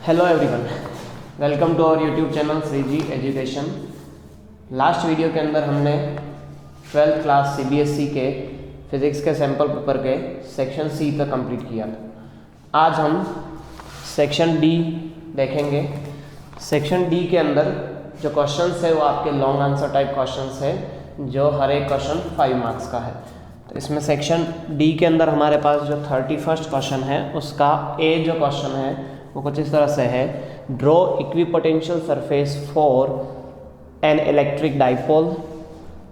Hello everyone, welcome to our YouTube channel Shri ji education. Last video के अंदर हमने 12th class CBSE के physics के सैम्पल पेपर के सेक्शन सी तक कंप्लीट किया था। आज हम सेक्शन डी देखेंगे। सेक्शन डी के अंदर जो क्वेश्चंस है वो आपके लॉन्ग आंसर टाइप क्वेश्चंस है, जो हर एक क्वेश्चन 5 मार्क्स का है। तो इसमें सेक्शन डी के अंदर हमारे पास जो 31st क्वेश्चन है उसका ए जो क्वेश्चन है वो कुछ इस तरह से है। Draw equipotential surface for an electric dipole,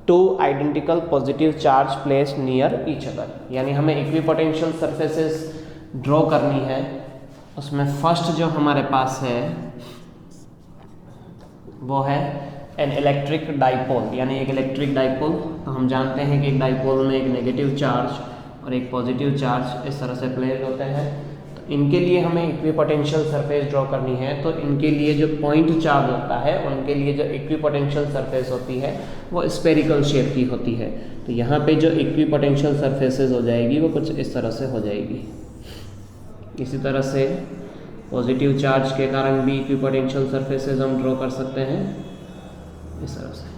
two identical positive charge place near each other. यानी हमें इक्विपोटेंशियल सरफेसेस ड्रॉ करनी है। उसमें फर्स्ट जो हमारे पास है वो है एन इलेक्ट्रिक डाइपोल, यानी एक इलेक्ट्रिक डाइपोल। तो हम जानते हैं कि एक डाइपोल में एक नेगेटिव चार्ज और एक पॉजिटिव चार्ज इस तरह से प्लेस होते हैं। इनके लिए हमें इक्विपोटेंशियल सरफेस ड्रॉ करनी है। तो इनके लिए जो पॉइंट चार्ज होता है उनके लिए जो इक्विपोटेंशियल सरफेस होती है वो स्फेरिकल शेप की होती है। तो यहाँ पे जो इक्विपोटेंशियल सरफेसेस हो जाएगी वो कुछ इस तरह से हो जाएगी। इसी तरह से पॉजिटिव चार्ज के कारण भी इक्विपोटेंशियल सरफेसेस हम ड्रॉ कर सकते हैं इस तरह से।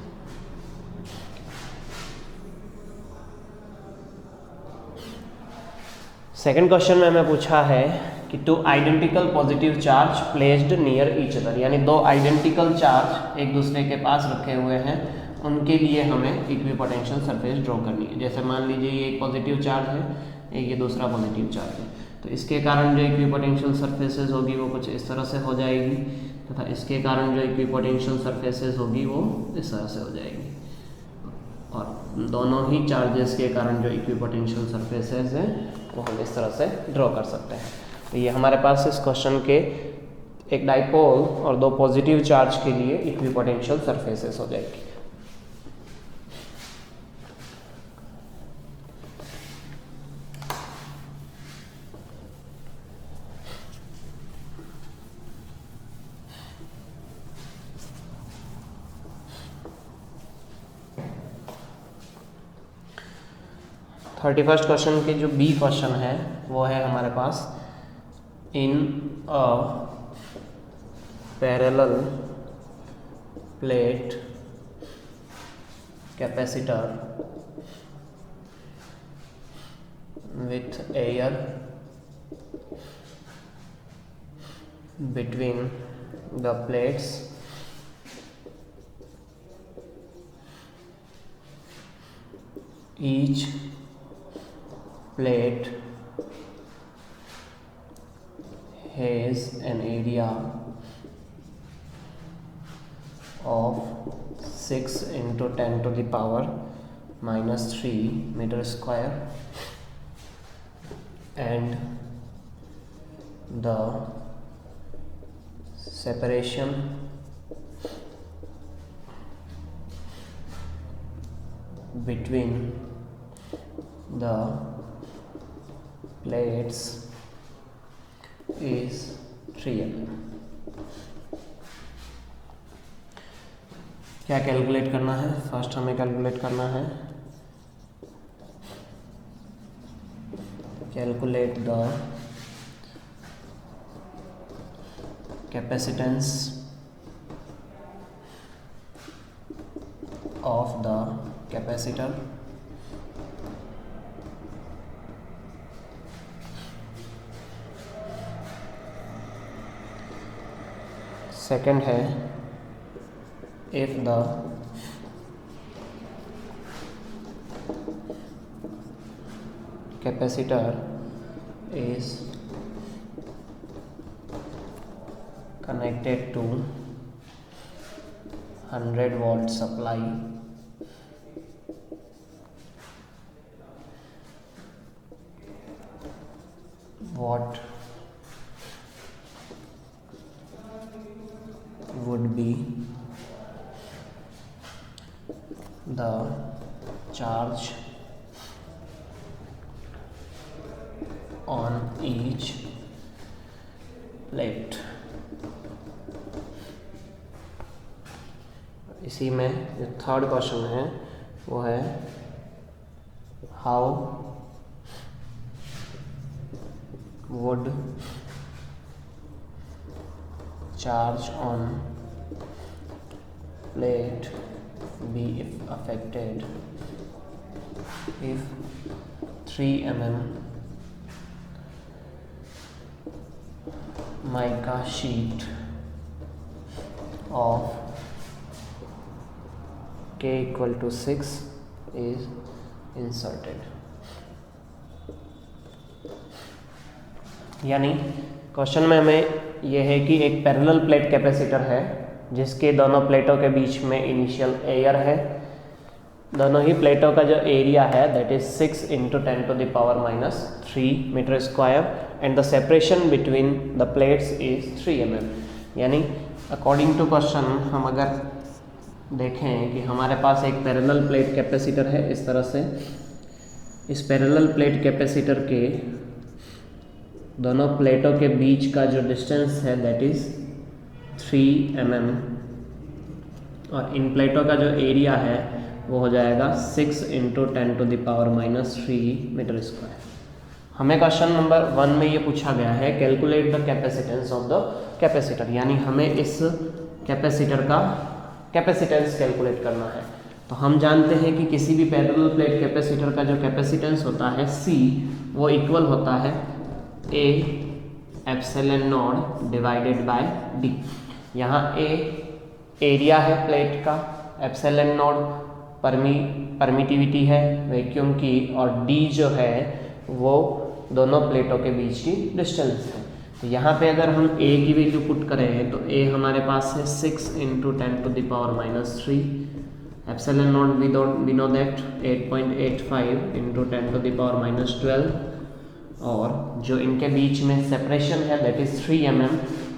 सेकंड क्वेश्चन में हमें पूछा है कि two identical positive charge placed near each other, यानी दो आइडेंटिकल चार्ज एक दूसरे के पास रखे हुए हैं, उनके लिए हमें इक्विपोटेंशियल सरफेस ड्रॉ करनी है। जैसे मान लीजिए ये एक पॉजिटिव चार्ज है, एक ये दूसरा पॉजिटिव चार्ज है। तो इसके कारण जो इक्विपोटेंशियल सरफेसेस होगी वो कुछ इस तरह से हो जाएगी, तथा इसके कारण जो इक्विपोटेंशियल सरफेसेस होगी वो इस तरह से हो जाएगी। और दोनों ही चार्जेस के कारण जो इक्विपोटेंशियल सरफेसेस हैं वो हम इस तरह से ड्रॉ कर सकते हैं। तो ये हमारे पास इस क्वेश्चन के एक डाइपोल और दो पॉजिटिव चार्ज के लिए इक्विपोटेंशियल सरफेसेस हो जाएगी। थर्टी फर्स्ट क्वेश्चन के जो बी क्वेश्चन है वो है हमारे पास in a parallel plate capacitor with air between the plates each plate has an area of 6 into 10 to the power minus 3 meter square, and the separation between the plates is 3 mm। क्या calculate करना है? First हमें calculate करना है calculate the capacitance of the capacitor second है if the capacitor is connected to 100 volt supply what would be the charge on each plate। इसी में जो थर्ड क्वेश्चन है वो है how would charge on plate be affected if 3 mm mica sheet of k equal to 6 is inserted। यानी question में हमें यह है कि एक पैरेलल प्लेट कैपेसिटर है जिसके दोनों प्लेटों के बीच में इनिशियल एयर है। दोनों ही प्लेटों का जो एरिया है that is 6 × 10⁻³ metre square and the separation between the plates is 3 mm। यानी अकॉर्डिंग टू क्वेश्चन हम अगर देखें कि हमारे पास एक पैरेलल प्लेट कैपेसिटर है इस तरह से, इस पैरेलल प्लेट कैपेसिटर के दोनों प्लेटों के बीच का जो डिस्टेंस है दैट इज 3 mm और इन प्लेटों का जो एरिया है वो हो जाएगा 6 × 10⁻³ मीटर स्क्वायर। हमें क्वेश्चन नंबर 1 में ये पूछा गया है calculate the capacitance of the capacitor, यानी हमें इस कैपेसिटर का कैपेसिटेंस कैलकुलेट करना है। तो हम जानते हैं कि किसी भी पैरेलल प्लेट कैपेसिटर का जो कैपेसिटेंस होता है C वो इक्वल होता है A ε0 डिवाइडेड बाय D। यहाँ A एरिया है प्लेट का, ε0 परमिटिविटी है वैक्यूम की और D जो है वो दोनों प्लेटों के बीच की डिस्टेंस है। तो यहाँ पे अगर हम A की वैल्यू पुट करें तो A हमारे पास है 6 × 10⁻³ ε0 we know that 8.85 × 10⁻12 और जो इनके बीच में सेपरेशन है दैट इज 3 mm।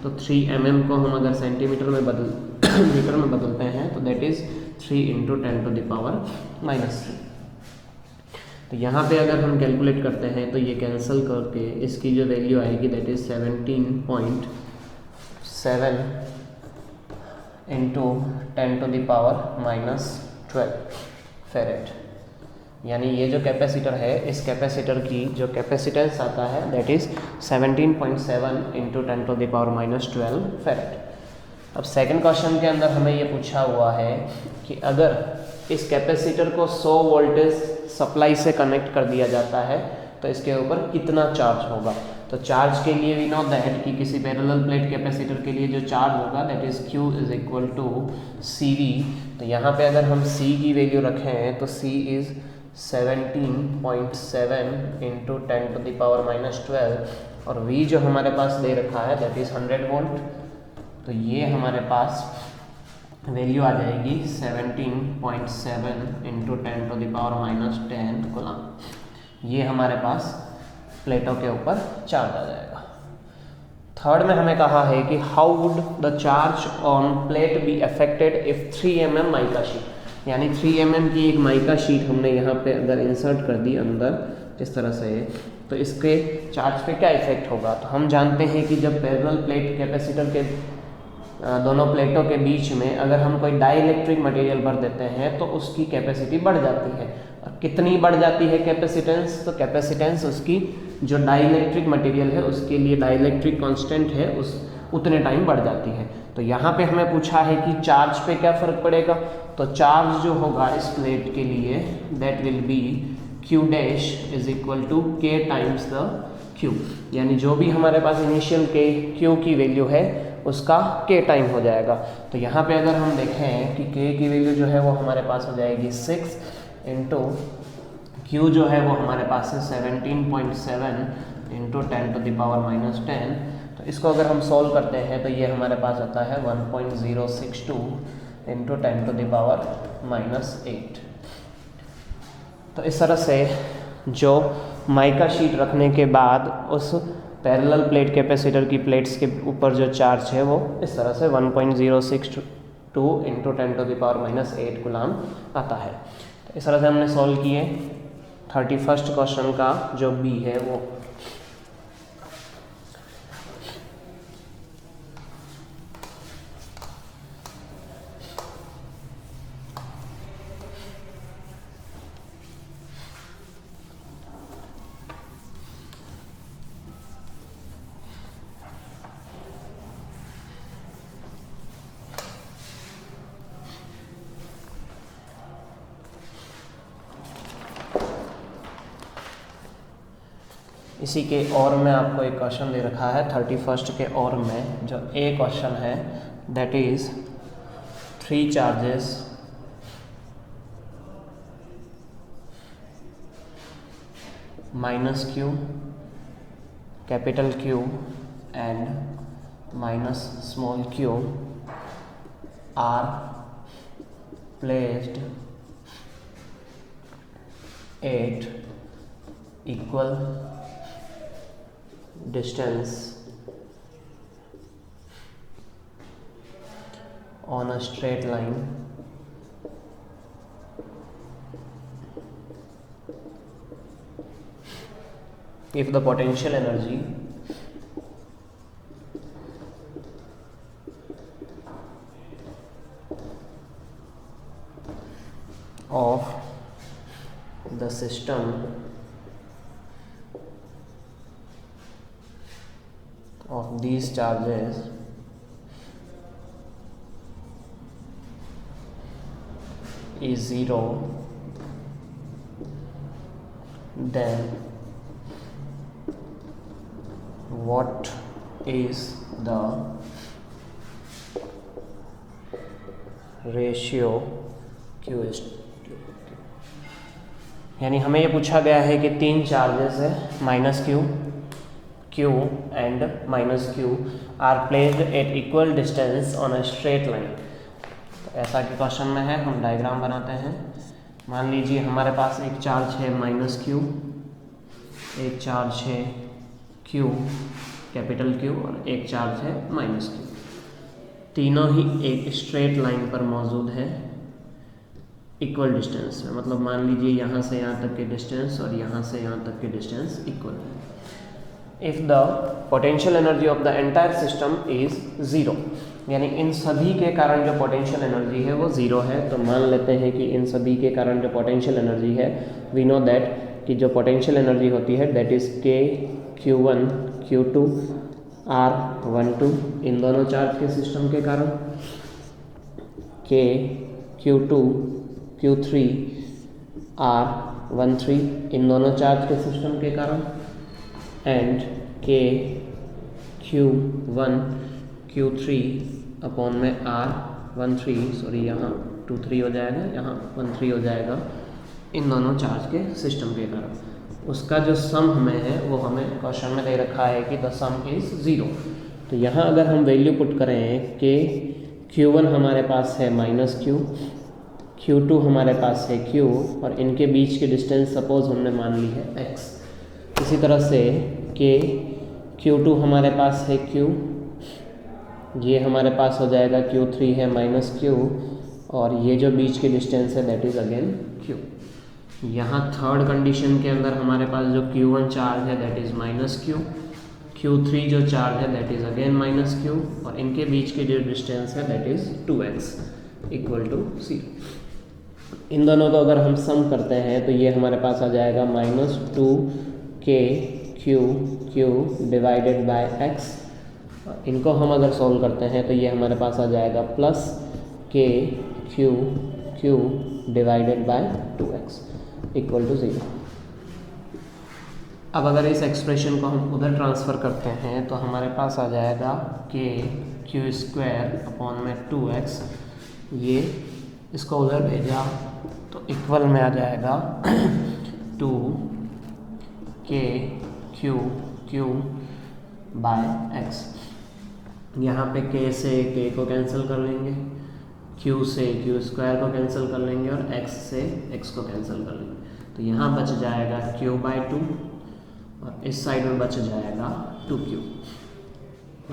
तो 3 mm को हम अगर सेंटीमीटर में मीटर में बदलते हैं तो दैट इज 3 × 10⁻³ तो यहाँ पे अगर हम कैलकुलेट करते हैं तो ये कैंसिल करके इसकी जो वैल्यू आएगी दैट इज 17.7 × 10⁻12 फेरेड। यानी ये जो कैपेसिटर है इस कैपेसिटर की जो कैपेसिटेंस आता है दैट इज 17.7 × 10⁻12 फेरेड। अब सेकंड क्वेश्चन के अंदर हमें ये पूछा हुआ है कि अगर इस कैपेसिटर को 100 वोल्टेज सप्लाई से कनेक्ट कर दिया जाता है तो इसके ऊपर कितना चार्ज होगा। तो चार्ज के लिए वी नो दैट कि किसी पैरेलल प्लेट कैपेसिटर के लिए जो चार्ज होगा दैट इज Q = CV। तो यहाँ पे अगर हम C की वैल्यू रखें तो C इज 17.7 × 10⁻12 और V जो हमारे पास दे रखा है दैट इज 100 वोल्ट। तो ये हमारे पास वैल्यू आ जाएगी 17.7 × 10⁻10 कूलम। ये हमारे पास प्लेटों के ऊपर चार्ज आ जाएगा। थर्ड में हमें कहा है कि how would the charge on plate be affected if 3 mm mica sheet, यानी 3 mm की एक माइका शीट हमने यहाँ पे अगर इंसर्ट कर दी अंदर इस तरह से, तो इसके चार्ज पे क्या इफेक्ट होगा। तो हम जानते हैं कि जब पैरेलल प्लेट कैपेसिटर के दोनों प्लेटों के बीच में अगर हम कोई डाइइलेक्ट्रिक मटेरियल भर देते हैं तो उसकी कैपेसिटी बढ़ जाती है। और कितनी बढ़ जाती है कैपेसिटेंस, तो कैपेसिटेंस उसकी जो डाइइलेक्ट्रिक मटेरियल है उसके लिए डाइइलेक्ट्रिक कांस्टेंट है उस उतने टाइम बढ़ जाती है। तो यहाँ पे हमें पूछा है कि चार्ज पे क्या फ़र्क पड़ेगा। तो चार्ज जो होगा इस प्लेट के लिए that will be Q dash is equal to K times the Q, यानी जो भी हमारे पास इनिशियल Q की वैल्यू है उसका K टाइम हो जाएगा। तो यहाँ पे अगर हम देखें कि K की वैल्यू जो है वो हमारे पास हो जाएगी 6 इंटू Q जो है वो हमारे पास है 17.7 × 10⁻10। तो इसको अगर हम सॉल्व करते हैं तो ये हमारे पास आता है 1.062 × 10⁻8। तो इस तरह से जो माइका शीट रखने के बाद उस पैरेलल प्लेट कैपेसिटर की प्लेट्स के ऊपर जो चार्ज है वो इस तरह से 1.062 × 10⁻8 कूलम आता है। तो इस तरह से हमने सॉल्व किए 31st क्वेश्चन का जो B है वो। इसी के और में आपको एक क्वेश्चन दे रखा है 31 के और में, जो ए क्वेश्चन है that is 3 charges minus Q, capital Q and minus small Q R placed at equal distance on a straight line if the potential energy of the system of these charges is 0, then what is the ratio Q is to? यानी हमें ये पूछा गया है कि 3 charges है minus Q, Q and minus Q are placed at equal distance on a straight line। तो ऐसा कि क्वेश्चन में है, हम डायग्राम बनाते हैं। मान लीजिए हमारे पास एक चार्ज है माइनस Q, एक चार्ज है Q कैपिटल Q और एक चार्ज है माइनस Q। तीनों ही एक स्ट्रेट लाइन पर मौजूद है इक्वल डिस्टेंस में, मतलब मान लीजिए यहाँ से यहाँ तक के डिस्टेंस और यहाँ से यहाँ तक के डिस्टेंस इक्वल है। If the potential energy of the entire system is zero, यानी इन सभी के कारण जो पोटेंशियल एनर्जी है वो ज़ीरो है। तो मान लेते हैं कि इन सभी के कारण जो पोटेंशियल एनर्जी है, वी नो दैट कि जो पोटेंशियल एनर्जी होती है दैट इज़ के Q1 Q2 R12 इन दोनों चार्ज के सिस्टम के कारण, के Q2 Q3 R13 इन दोनों चार्ज के सिस्टम के कारण, एंड के Q1 Q3 अपॉन में R13, सॉरी यहाँ 23 हो जाएगा, यहाँ 13 हो जाएगा, इन दोनों चार्ज के सिस्टम के कारण। उसका जो सम हमें है वो हमें क्वेश्चन में दे रखा है कि द सम इज़ ज़ीरो। तो यहाँ अगर हम वैल्यू पुट करें कि Q1 हमारे पास है माइनस Q, Q2 हमारे पास है Q और इनके बीच की डिस्टेंस सपोज हमने मान ली है x। इसी तरह से के Q2 हमारे पास है Q, ये हमारे पास हो जाएगा Q3 है माइनस Q और ये जो बीच की डिस्टेंस है दैट इज़ अगेन Q। यहाँ थर्ड कंडीशन के अंदर हमारे पास जो Q1 चार्ज है that is minus Q, Q3 जो चार्ज है that is again minus Q और इनके बीच की जो डिस्टेंस है that is 2x equal to 0। इन दोनों को अगर हम सम करते हैं तो ये हमारे पास आ जाएगा minus 2k Q divided bye x। इनको हम अगर सॉल्व करते हैं तो ये हमारे पास आ जाएगा plus k Q divided by 2x equal to 0। अब अगर इस एक्सप्रेशन को हम उधर ट्रांसफ़र करते हैं तो हमारे पास आ जाएगा k Q स्क्वायर अपॉन में 2x, ये इसको उधर भेजा तो इक्वल में आ जाएगा 2k Q बाय x। यहाँ पे k से k को कैंसिल कर लेंगे, q से q स्क्वायर को कैंसिल कर लेंगे और x से x को कैंसिल कर लेंगे। तो यहाँ बच जाएगा q बाई 2 और इस साइड में बच जाएगा 2q।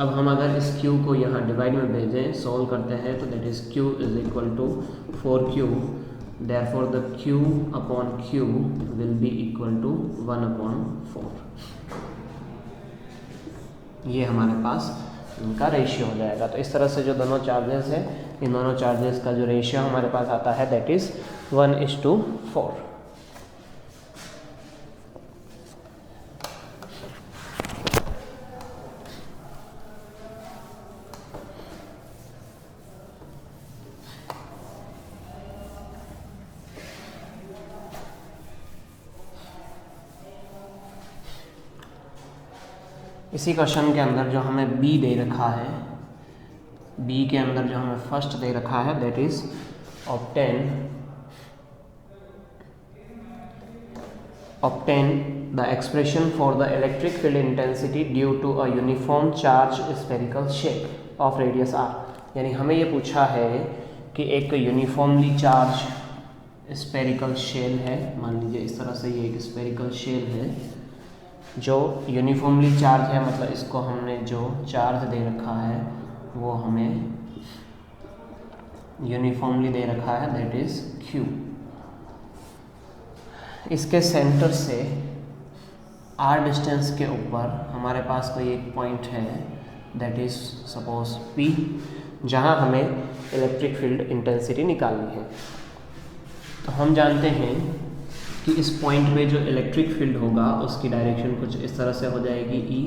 अब हम अगर इस q को यहाँ डिवाइड में भेजें, सॉल्व करते हैं तो that is q is equal to 4q, therefore the q upon q will be equal to 1/4। ये हमारे पास इनका रेशियो हो जाएगा। तो इस तरह से जो दोनों चार्जेस हैं, इन दोनों चार्जेस का जो रेशियो हमारे पास आता है दैट इज़ 1:4। इसी क्वेश्चन के अंदर जो हमें बी दे रखा है, बी के अंदर जो हमें फर्स्ट दे रखा है that is obtain the expression for the electric field intensity due to a uniform charge spherical shape of radius r। यानी हमें ये पूछा है कि एक यूनिफॉर्मली चार्ज स्फेरिकल शेल है, मान लीजिए इस तरह से ये एक स्फेरिकल शेल है जो यूनिफॉर्मली चार्ज है, मतलब इसको हमने जो चार्ज दे रखा है वो हमें यूनिफॉर्मली दे रखा है दैट इज q। इसके सेंटर से r डिस्टेंस के ऊपर हमारे पास कोई एक पॉइंट है दैट इज सपोज p, जहां हमें इलेक्ट्रिक फील्ड इंटेंसिटी निकालनी है। तो हम जानते हैं कि इस पॉइंट पे जो इलेक्ट्रिक फील्ड होगा उसकी डायरेक्शन कुछ इस तरह से हो जाएगी E।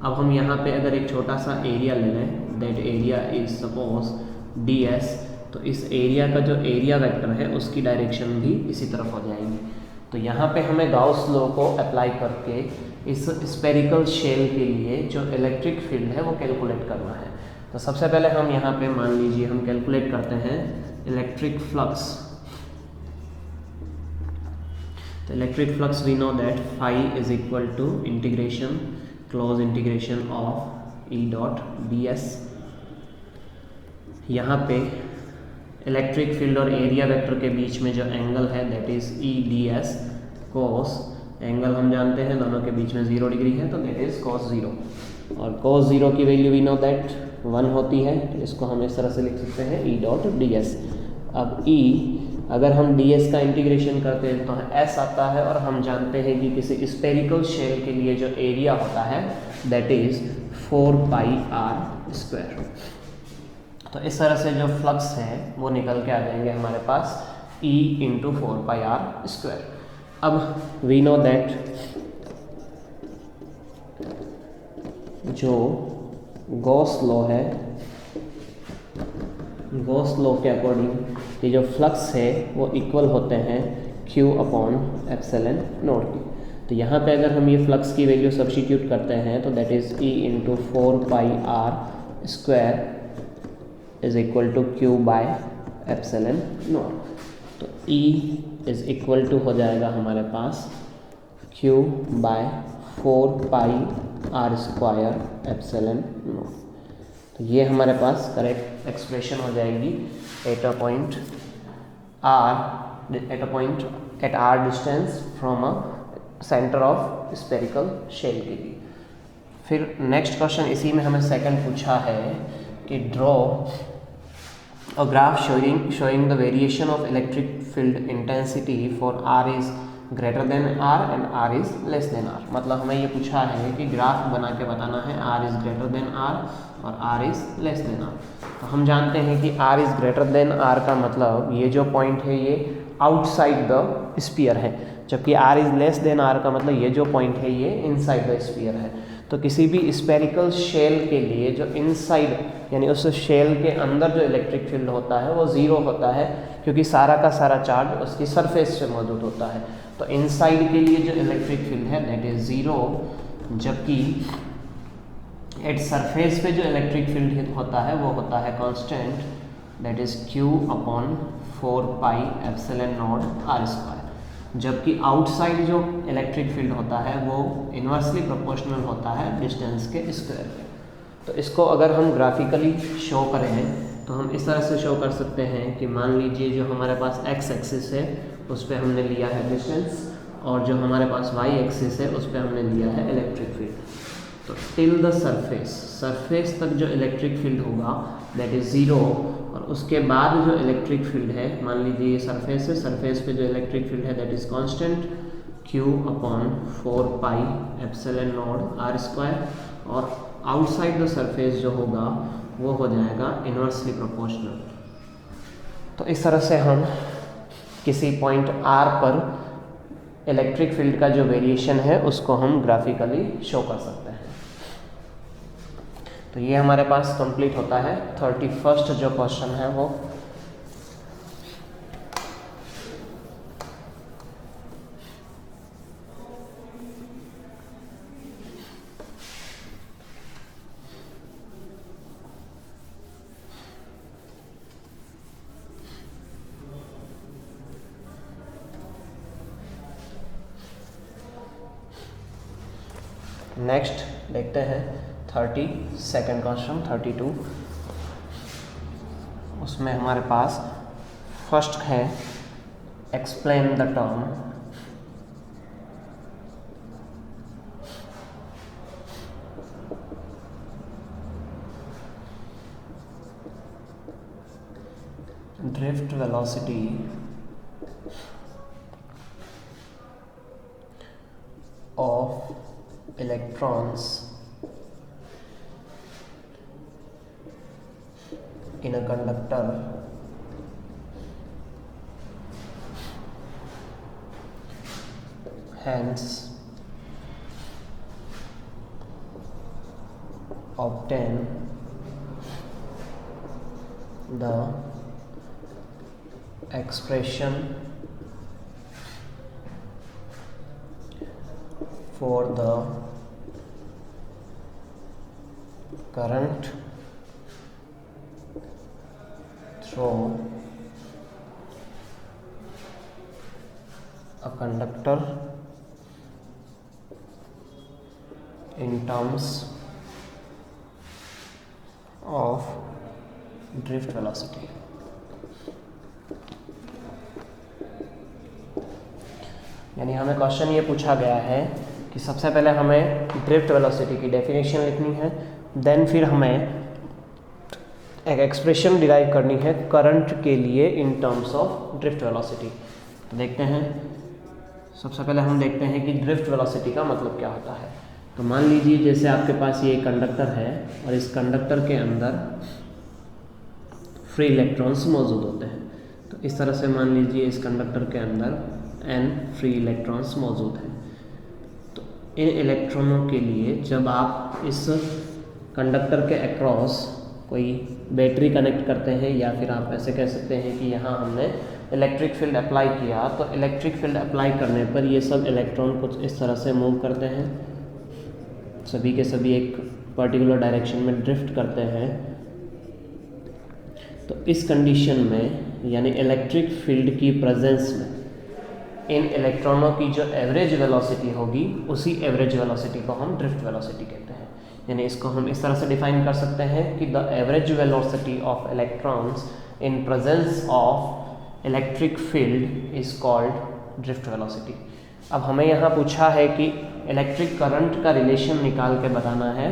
अब हम यहाँ पे अगर एक छोटा सा एरिया ले लें that area is suppose ds, तो इस एरिया का जो एरिया वेक्टर है उसकी डायरेक्शन भी इसी तरफ हो जाएगी। तो यहाँ पे हमें गाउस लॉ को अप्लाई करके इस स्फेरिकल शेल के लिए जो इलेक्ट्रिक फील्ड है वो कैलकुलेट करना है। तो सबसे पहले हम यहाँ पे मान लीजिए हम कैलकुलेट करते हैं इलेक्ट्रिक फ्लक्स। तो electric flux we know that phi is equal to integration close integration of E dot ds। यहाँ पे इलेक्ट्रिक फील्ड और एरिया वेक्टर के बीच में जो एंगल है that is E ds cos, angle हम जानते हैं दोनों के बीच में 0 डिग्री है तो दैट इज cos 0, और cos 0 की वैल्यू वी नो दैट 1 होती है, तो इसको हम इस तरह से लिख सकते हैं E डॉट ds। अब E अगर हम ds का इंटीग्रेशन करते हैं तो s आता है, और हम जानते हैं कि किसी स्फेरिकल शेल के लिए जो एरिया होता है that is 4 pi r square. तो इस तरह से जो फ्लक्स है वो निकल के आ जाएंगे हमारे पास E into 4 pi r square. अब वी नो दैट जो गॉस लॉ है, गॉस लॉ के अकॉर्डिंग ये जो फ्लक्स है वो इक्वल होते हैं Q अपॉन एप्सिलॉन नॉट की। तो यहाँ पे अगर हम ये फ्लक्स की वैल्यू सब्स्टिट्यूट करते हैं तो that is E into 4 pi r square is equal to Q by epsilon naught. तो E इज इक्वल टू हो जाएगा हमारे पास Q by 4 pi r square epsilon naught. तो ये हमारे पास करेक्ट एक्सप्रेशन हो जाएगी at a point at r distance from a centre of spherical shell के लिए। फिर नेक्स्ट क्वेश्चन इसी में हमें सेकंड पूछा है कि draw a graph showing the variation of electric field intensity for r is greater than r and r is less than r। मतलब हमें ये पूछा है कि ग्राफ बना के बताना है r is greater than r और r is less than r। तो हम जानते हैं कि r is greater than r का मतलब ये जो पॉइंट है ये आउटसाइड द स्फीयर है, जबकि r is less than r का मतलब ये जो पॉइंट है ये इनसाइड द स्फीयर है। तो किसी भी स्फेरिकल शेल के लिए जो इनसाइड यानी उस शेल के अंदर जो इलेक्ट्रिक फील्ड होता है वो 0 होता है, क्योंकि सारा का सारा चार्ज उसकी सरफेस पे मौजूद होता है। तो इनसाइड के लिए जो इलेक्ट्रिक फील्ड है दैट इज 0, जबकि एट सरफेस पे जो इलेक्ट्रिक फील्ड होता है वो होता है constant that is Q upon 4 pi epsilon not r square. जबकि आउटसाइड जो इलेक्ट्रिक फील्ड होता है वो इन्वर्सली प्रोपोर्शनल होता है डिस्टेंस के स्क्वायर पे। तो इसको अगर हम ग्राफिकली शो करें तो हम इस तरह से शो कर सकते हैं कि मान लीजिए जो हमारे पास x एक्सिस है उस पर हमने लिया है डिस्टेंस, और जो हमारे पास y एक्सिस है उस पर हमने लिया है इलेक्ट्रिक फील्ड। तो टिल द सरफेस तक जो इलेक्ट्रिक फील्ड होगा दैट इज 0, और उसके बाद जो इलेक्ट्रिक फील्ड है मान लीजिए ये सरफेस है, सरफेस पे जो इलेक्ट्रिक फील्ड है that is constant Q upon 4 pi epsilon not r square, और आउटसाइड द सरफेस जो होगा वो हो जाएगा इनवर्सली प्रोपोर्शनल। तो इस तरह से हम किसी पॉइंट r पर इलेक्ट्रिक फील्ड का जो वेरिएशन है उसको हम ग्राफिकली शो कर सकते हैं। तो ये हमारे पास कंप्लीट होता है 31st जो क्वेश्चन है वो। नेक्स्ट देखते हैं 32nd क्वेश्चन 32। उसमें हमारे पास फर्स्ट है explain the term drift velocity of electrons in a conductor hence obtain the expression for the current through a conductor in terms of drift velocity। यानी हमें क्वेश्चन ये पूछा गया है कि सबसे पहले हमें ड्रिफ्ट वेलोसिटी की डेफिनेशन लिखनी है, देन फिर हमें एक एक्सप्रेशन डिराइव करनी है करंट के लिए in terms of drift velocity. तो देखते हैं, सबसे पहले हम देखते हैं कि ड्रिफ्ट वेलोसिटी का मतलब क्या होता है। तो मान लीजिए जैसे आपके पास ये कंडक्टर है और इस कंडक्टर के अंदर फ्री इलेक्ट्रॉन्स मौजूद होते हैं। तो इस तरह से मान लीजिए इस कंडक्टर के अंदर n फ्री इलेक्ट्रॉन्स मौजूद हैं। तो इन इलेक्ट्रॉनों के लिए जब आप इस कंडक्टर के अक्रॉस कोई बैटरी कनेक्ट करते हैं या फिर आप ऐसे कह सकते हैं कि यहाँ हमने इलेक्ट्रिक फील्ड अप्लाई किया, तो इलेक्ट्रिक फील्ड अप्लाई करने पर ये सब इलेक्ट्रॉन कुछ इस तरह से मूव करते हैं, सभी के सभी एक पर्टिकुलर डायरेक्शन में ड्रिफ्ट करते हैं। तो इस कंडीशन में यानी इलेक्ट्रिक फील्ड की प्रेजेंस में इन इलेक्ट्रॉनों की जो एवरेज वेलोसिटी होगी उसी एवरेज वेलोसिटी को हम ड्रिफ्ट वेलोसिटी कहते हैं। यानी इसको हम इस तरह से डिफाइन कर सकते हैं कि the average velocity of electrons in presence of electric field is called drift velocity. अब हमें यहाँ पूछा है कि इलेक्ट्रिक करंट का रिलेशन निकाल के बताना है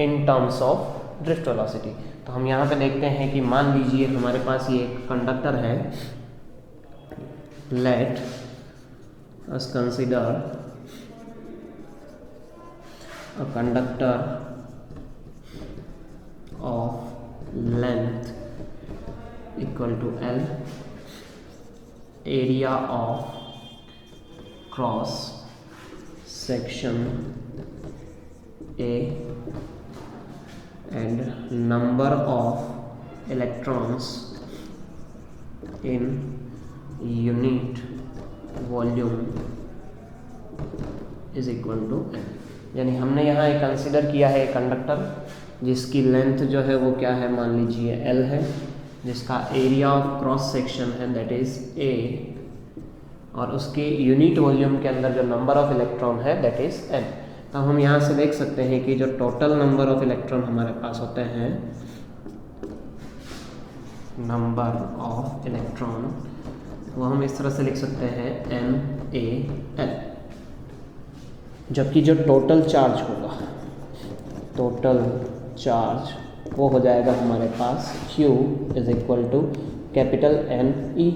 in terms of drift velocity. तो हम यहाँ पे देखते हैं कि मान लीजिए हमारे पास ये एक कंडक्टर है, late us consider a conductor of length equal to L, area of cross section A, and number of electrons in unit volume is equal to n। यानी हमने यहाँ एक कंसिडर किया है कंडक्टर जिसकी लेंथ जो है वो क्या है, मान लीजिए L है, जिसका एरिया ऑफ क्रॉस सेक्शन है दैट इज A, और उसके यूनिट वॉल्यूम के अंदर जो नंबर ऑफ इलेक्ट्रॉन है दैट इज n। तो हम यहाँ से देख सकते हैं कि जो टोटल नंबर ऑफ इलेक्ट्रॉन हमारे पास होते हैं, नंबर ऑफ इलेक्ट्रॉन, वो हम इस तरह से लिख सकते हैं NaL। जबकि जो टोटल चार्ज होगा, टोटल चार्ज वो हो जाएगा हमारे पास Q is equal to capital NE।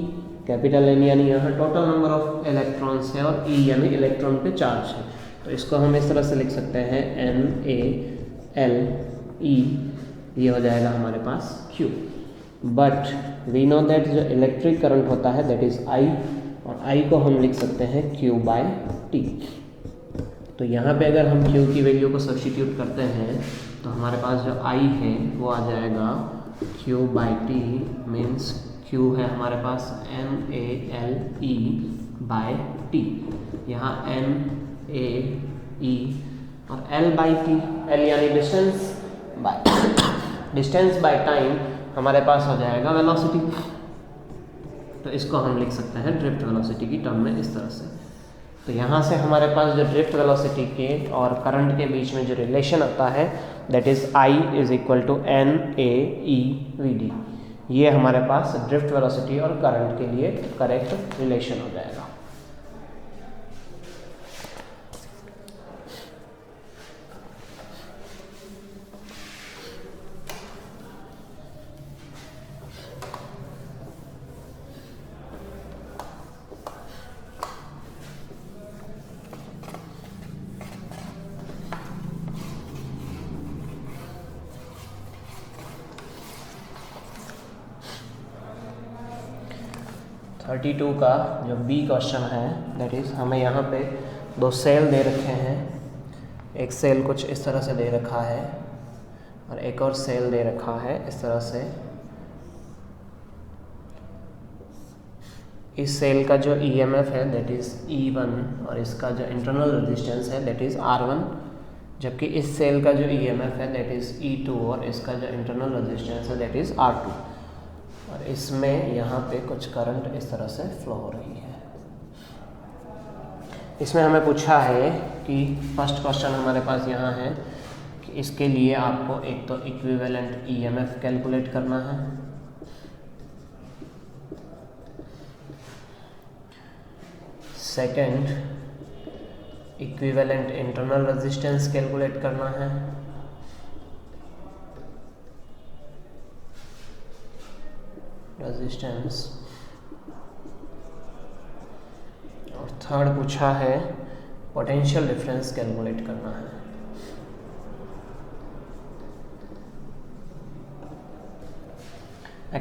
Capital N यानी यहाँ टोटल नंबर ऑफ इलेक्ट्रॉन्स है और E यानी इलेक्ट्रॉन पे चार्ज है। तो इसको हम इस तरह से लिख सकते हैं NaLE, ये हो जाएगा हमारे पास Q। But we know that जो इलेक्ट्रिक करंट होता है दैट इज़ I, और I को हम लिख सकते हैं Q/T। तो यहाँ पे अगर हम Q की वैल्यू को सब्स्टिट्यूट करते हैं तो हमारे पास जो I है वो आ जाएगा Q/T, मीन्स Q है हमारे पास NaLE/T। यहाँ NaE और L/T, L यानी डिस्टेंस बाय टाइम हमारे पास हो जाएगा वेलोसिटी। तो इसको हम लिख सकते हैं ड्रिफ्ट वेलोसिटी की टर्म में इस तरह से। तो यहाँ से हमारे पास जो ड्रिफ्ट वेलोसिटी के और करंट के बीच में जो रिलेशन आता है that is I is equal to NAEVD। ये हमारे पास ड्रिफ्ट वेलोसिटी और करंट के लिए करेक्ट रिलेशन हो जाएगा। थर्टी टू का जो बी क्वेश्चन है दैट इज़ हमें यहाँ पे दो सेल दे रखे हैं। एक सेल कुछ इस तरह से दे रखा है और एक और सेल दे रखा है इस तरह से। इस सेल का जो EMF है दैट इज़ E1 और इसका जो इंटरनल रेजिस्टेंस है दैट इज़ R1, जबकि इस सेल का जो EMF है दैट इज़ E2 और इसका जो इंटरनल रेजिस्टेंस है दैट इज़ R2। और इसमें यहाँ पे कुछ करंट इस तरह से फ्लो हो रही है। इसमें हमें पूछा है कि फर्स्ट क्वेश्चन हमारे पास यहाँ है कि इसके लिए आपको एक तो इक्विवेलेंट EMF कैलकुलेट करना है, second equivalent internal resistance calculate करना है, रेजिस्टेंस, और थर्ड पूछा है पोटेंशियल डिफरेंस कैलकुलेट करना है।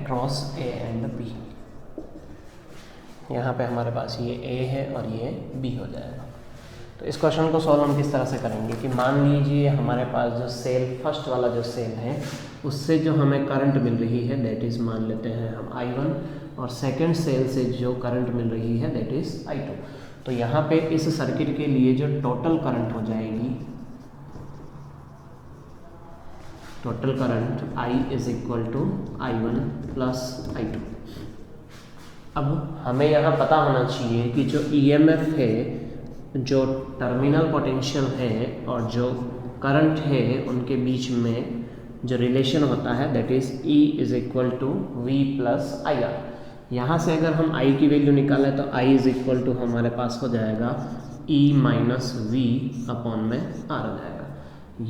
Across A and B। यहाँ पे हमारे पास ये A है और ये B हो जाएगा। तो इस क्वेश्चन को सॉल्व हम किस तरह से करेंगे कि मान लीजिए हमारे पास जो सेल फर्स्ट वाला जो सेल है उससे जो हमें करंट मिल रही है दैट इज़ मान लेते हैं हम I1 और सेकंड सेल से जो करंट मिल रही है दैट इज़ I2। तो यहाँ पे इस सर्किट के लिए जो टोटल करंट हो जाएगी, total current I is equal to I1 plus I2। अब हमें यहाँ पता होना चाहिए कि जो EMF है, जो टर्मिनल पोटेंशियल है और जो करंट है उनके बीच में जो रिलेशन होता है that is E is equal to V plus IR। यहाँ से अगर हम I की वैल्यू निकालें तो I इज इक्वल टू हमारे पास हो जाएगा E माइनस V अपॉन में R हो जाएगा।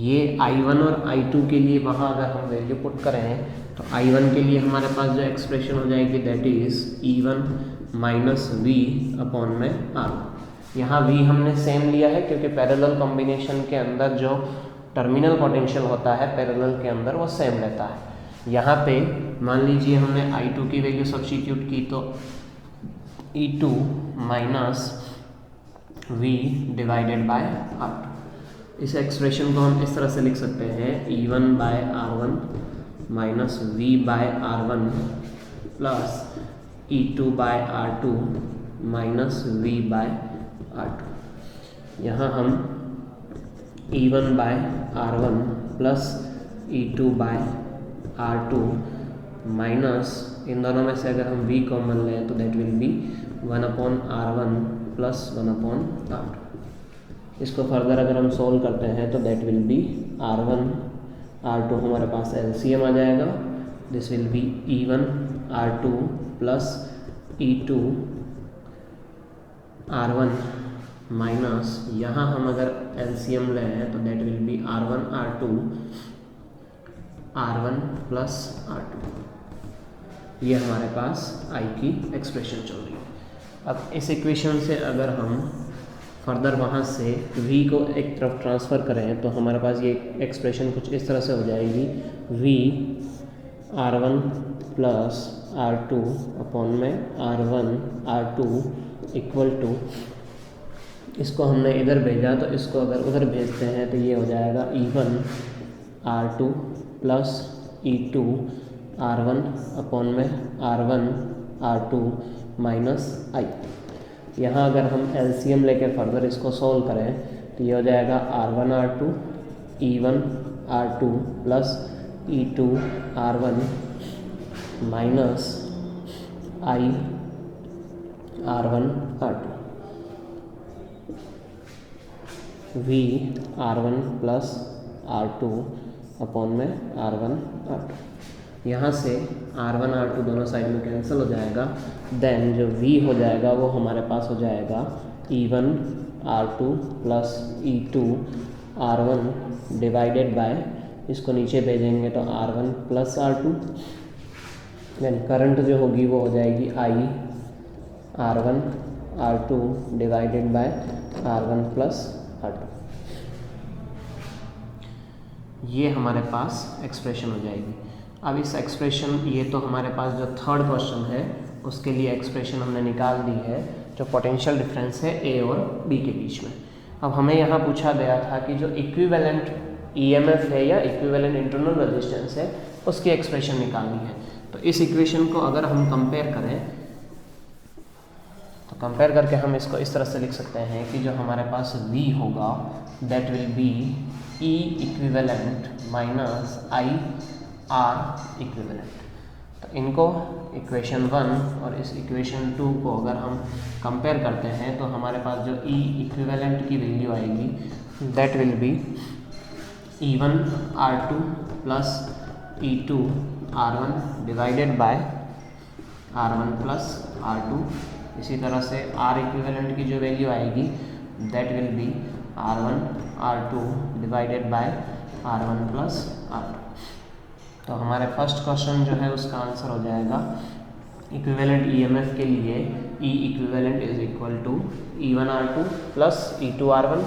ये I1 और I2 के लिए वहाँ अगर हम वैल्यू पुट करें तो I1 के लिए हमारे पास जो एक्सप्रेशन हो जाएगी that is E1 minus V upon में R। यहाँ V हमने सेम लिया है क्योंकि पैरेलल कॉम्बिनेशन के अंदर जो टर्मिनल पोटेंशियल होता है पैरेलल के अंदर वो सेम रहता है। यहाँ पे मान लीजिए हमने I2 की वैल्यू सब्स्टिट्यूट की तो E2 minus V divided by R2। इस एक्सप्रेशन को हम इस तरह से लिख सकते हैं E1 by R1 minus V by R1 plus E2 by R2 minus V by R2। यहाँ हम E1 by R1 plus E2 by R2 minus इन दोनों में से अगर हम V कॉमन लें तो that will be 1 upon R1 plus 1 upon R2। इसको फर्दर अगर हम सोल्व करते हैं तो that will B R1 R2 हमारे पास LCM आ जाएगा। This will B E1 R2 plus E2 R1 minus यहाँ हम अगर LCM लें तो that will B R1 R2 R1 plus R2। ये हमारे पास I की एक्सप्रेशन चल रही है। अब इस इक्वेशन से अगर हम फर्दर वहाँ से V को एक तरफ ट्रांसफ़र करें तो हमारे पास ये एक्सप्रेशन कुछ इस तरह से हो जाएगी V R1 plus R2 upon में R1 R2 इक्वल टू, इसको हमने इधर भेजा तो इसको अगर उधर भेजते हैं तो ये हो जाएगा E1 R2 plus E2 R1 upon में R1 R2 माइनस I। यहाँ अगर हम LCM लेके फर्दर इसको सोल्व करें तो ये हो जाएगा R1 R2 E1 R2 plus E2 R1 minus I R1 R2। V R1 plus R2 upon में R1 R2। यहाँ से R1 R2 दोनों साइड में कैंसिल हो जाएगा। देन जो V हो जाएगा वो हमारे पास हो जाएगा E1 R2 plus E2 R1 divided bye, इसको नीचे भेजेंगे तो R1 plus R2। Then current जो होगी वो हो जाएगी I R1 R2 divided by R1 plus R2। ये हमारे पास एक्सप्रेशन हो जाएगी। अब इस एक्सप्रेशन, ये तो हमारे पास जो थर्ड क्वेश्चन है उसके लिए एक्सप्रेशन हमने निकाल दी है, जो पोटेंशियल डिफरेंस है ए और बी के बीच में। अब हमें यहाँ पूछा गया था कि जो इक्विवेलेंट ईएमएफ है या इक्विवेलेंट इंटरनल रेजिस्टेंस है उसकी एक्सप्रेशन निकालनी है। तो इस इक्वेशन को अगर हम कंपेयर करें तो कंपेयर करके हम इसको इस तरह से लिख सकते हैं कि जो हमारे पास V होगा that will B E equivalent minus I R equivalent. तो इनको इक्वेशन 1 और इस इक्वेशन 2 को अगर हम कंपेयर करते हैं तो हमारे पास जो E इक्विवेलेंट की वैल्यू आएगी that will B E1 R2 plus E2 R1 divided by R1 plus R2। इसी तरह से R इक्विवेलेंट की जो वैल्यू आएगी that will B R1 R2 divided by R1 plus R2। तो हमारे फर्स्ट क्वेश्चन जो है उसका आंसर हो जाएगा इक्विवेलेंट ईएमएफ के लिए E equivalent is equal to E1 R2 plus E2 R1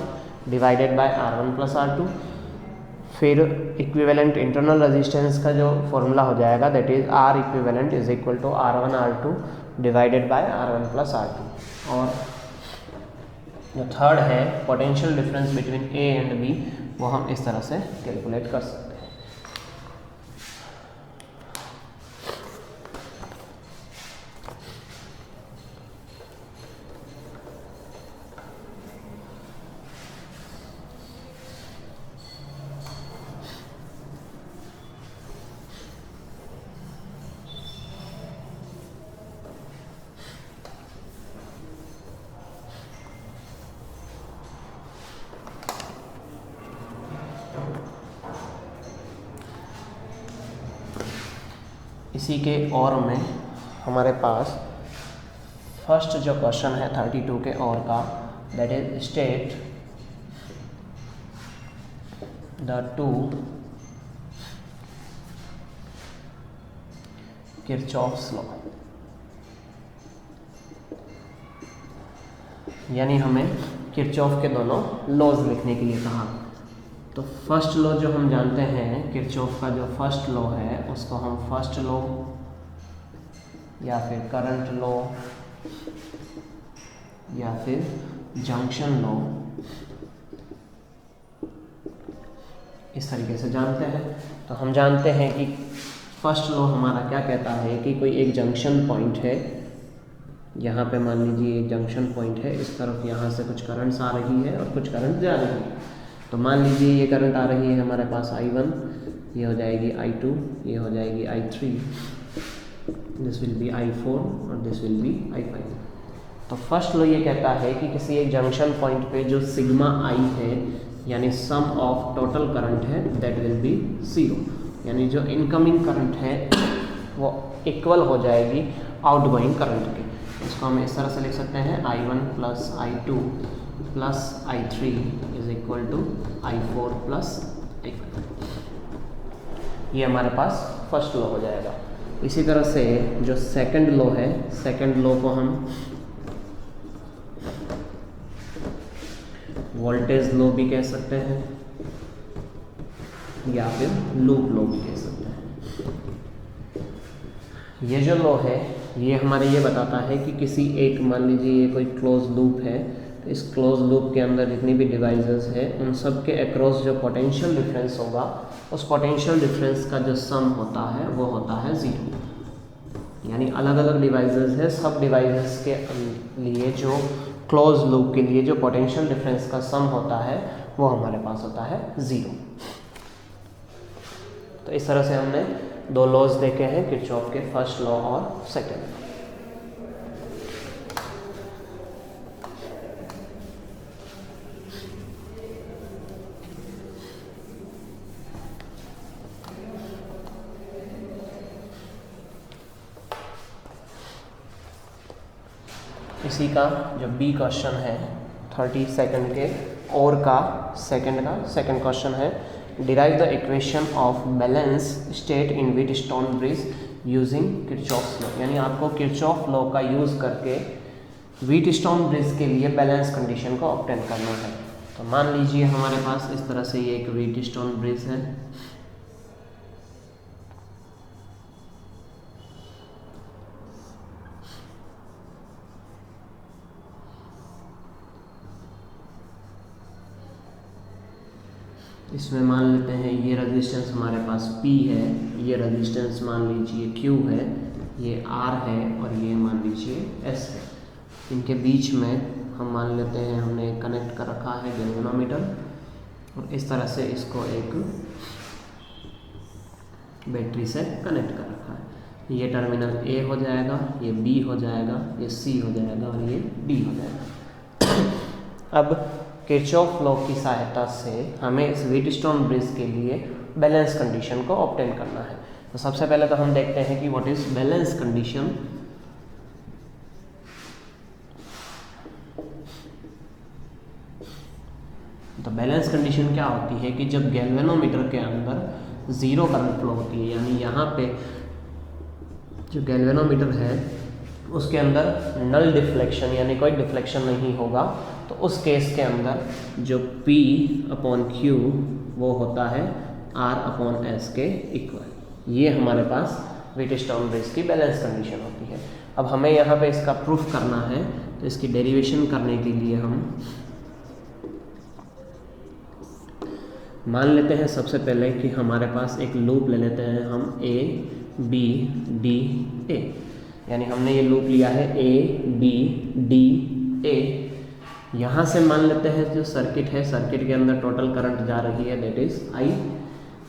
divided by R1 plus R2। फिर इक्विवेलेंट इंटरनल रेजिस्टेंस का जो फॉर्मूला हो जाएगा that is R equivalent is equal to R1 R2 divided by R1 plus R2। और जो third है potential difference between A and B वो हम इस तरह से कैलकुलेट कर सकते हैं। इसी के और में हमारे पास फर्स्ट जो क्वेश्चन है 32 के और का that is state the two Kirchhoff's law, यानी हमें किरचॉफ के दोनों लॉज लिखने के लिए कहा। तो फर्स्ट लॉ जो हम जानते हैं किरचॉफ का जो फर्स्ट लॉ है उसको हम फर्स्ट लॉ या फिर करंट लॉ या फिर जंक्शन लॉ इस तरीके से जानते हैं। तो हम जानते हैं कि फर्स्ट लॉ हमारा क्या कहता है कि कोई एक जंक्शन पॉइंट है, यहाँ पे मान लीजिए एक जंक्शन पॉइंट है, इस तरफ यहाँ से कुछ करंट्स आ रही है और कुछ करंट जा रही है। तो मान लीजिए ये करंट आ रही है हमारे पास I1, ये हो जाएगी I2, ये हो जाएगी I3, this will B I4 और दिस विल बी I5। तो फर्स्ट लॉ ये कहता है कि किसी एक जंक्शन पॉइंट पे जो सिग्मा I है यानी सम ऑफ टोटल करंट है दैट विल बी 0, यानी जो इनकमिंग करंट है वो इक्वल हो जाएगी आउटगोइंग करंट के। इसको हम इस तरह से लिख सकते हैं I1 plus I2 plus I3 is equal to I4 plus I5। ये हमारे पास फर्स्ट लॉ हो जाएगा। इसी तरह से जो सेकंड लॉ है, सेकंड लॉ को हम वोल्टेज लॉ भी कह सकते हैं या फिर लूप लॉ भी कह सकते हैं। ये जो लॉ है ये हमारे ये बताता है कि किसी एक, मान लीजिए ये कोई क्लोज लूप है, तो इस क्लोज लूप के अंदर जितनी भी डिवाइसेस है उन सब के अक्रॉस जो पोटेंशियल डिफरेंस होगा उस पोटेंशियल डिफरेंस का जो सम होता है वो होता है 0। यानी अलग अलग डिवाइसेस है, सब डिवाइसेस के लिए जो क्लोज लूप के लिए जो पोटेंशियल डिफरेंस का सम होता है वो हमारे पास होता है 0। तो इस तरह से हमने दो लॉज देखे हैं किरचॉफ के, फर्स्ट लॉ और सेकंड लॉ। इसी का जो बी क्वेश्चन है 30 सेकंड के और का सेकंड क्वेश्चन है, derive the equation of balance state in Wheatstone bridge using Kirchhoff law. यानी आपको किरचॉफ लॉ का यूज़ करके व्हीटस्टोन ब्रिज के लिए बैलेंस कंडीशन को ऑब्टेन करना है। तो मान लीजिए हमारे पास इस तरह से ये एक व्हीटस्टोन ब्रिज है, इसमें मान लेते हैं ये रेजिस्टेंस हमारे पास P है, ये रेजिस्टेंस मान लीजिए Q है, ये R है और ये मान लीजिए S है। इनके बीच में हम मान लेते हैं हमने कनेक्ट कर रखा है गैल्वेनोमीटर और इस तरह से इसको एक बैटरी से कनेक्ट कर रखा है। ये टर्मिनल A हो जाएगा, ये B हो जाएगा, ये C हो जाएगा और ये D हो जाएगा। अब किरचॉफ लॉ की सहायता से हमें इस व्हीटस्टोन ब्रिज के लिए बैलेंस कंडीशन को ऑब्टेन करना है। तो सबसे पहले तो हम देखते हैं कि व्हाट इज बैलेंस कंडीशन। तो बैलेंस कंडीशन क्या होती है कि जब गैल्वेनोमीटर के अंदर जीरो करंट फ्लो होती है, यानी यहाँ पे जो गैल्वेनोमीटर है उसके अंदर नल डिफ्लेक्शन यानी कोई डिफ्लेक्शन नहीं होगा, तो उस केस के अंदर जो P अपॉन Q वो होता है R अपॉन S के इक्वल। ये हमारे पास व्हीटस्टोन ब्रिज की बैलेंस कंडीशन होती है। अब हमें यहाँ पे इसका प्रूफ करना है, तो इसकी डेरिवेशन करने के लिए हम मान लेते हैं सबसे पहले कि हमारे पास एक लूप ले लेते हैं हम A B D A, यानी हमने ये लूप लिया है A B D A। यहाँ से मान लेते हैं जो सर्किट है, सर्किट के अंदर टोटल करंट जा रही है दैट इज़ I।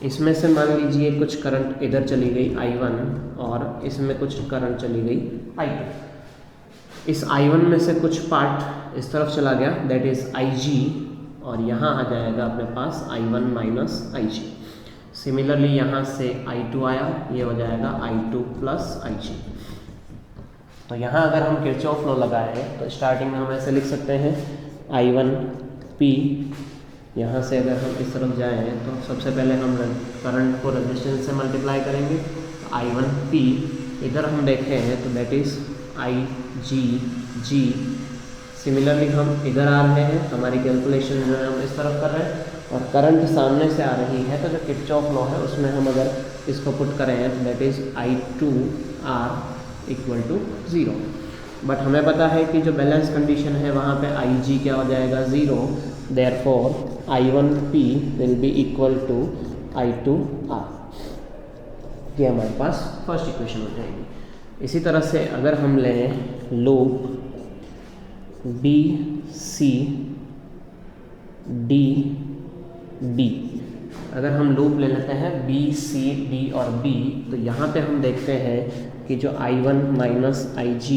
इसमें से मान लीजिए कुछ करंट इधर चली गई I1 और इसमें कुछ करंट चली गई I2। इस I1 में से कुछ पार्ट इस तरफ चला गया दैट इज़ IG और यहाँ आ जाएगा अपने पास I1 माइनस IG। सिमिलरली यहाँ से I2 आया, ये हो जाएगा I2 प्लस IG। तो यहाँ अगर हम किरचॉफ लॉ लगाएं तो स्टार्टिंग में हम ऐसे लिख सकते हैं I1P। यहाँ से अगर हम इस तरफ जाएं तो सबसे पहले हम करंट को रेजिस्टेंस से मल्टीप्लाई करेंगे, तो I1P इधर हम देखें हैं तो दैट इज़ IGG। सिमिलरली हम इधर आ रहे हैं, हमारी कैलकुलेशन जो है हम इस तरफ कर रहे हैं और करंट सामने से आ रही है, तो जो किरचॉफ लॉ है उसमें हम अगर इसको पुट करें तो that is I2R equal to 0। But हमें पता है कि जो बैलेंस कंडीशन है वहाँ पे IG क्या हो जाएगा 0, therefore I1P will be equal to I2R। ये हमारे पास फर्स्ट इक्वेशन हो जाएगी। इसी तरह से अगर हम लें loop B C D D, अगर हम लूप ले लेते हैं B C D और B, तो यहाँ पे हम देखते हैं कि जो I1 minus IG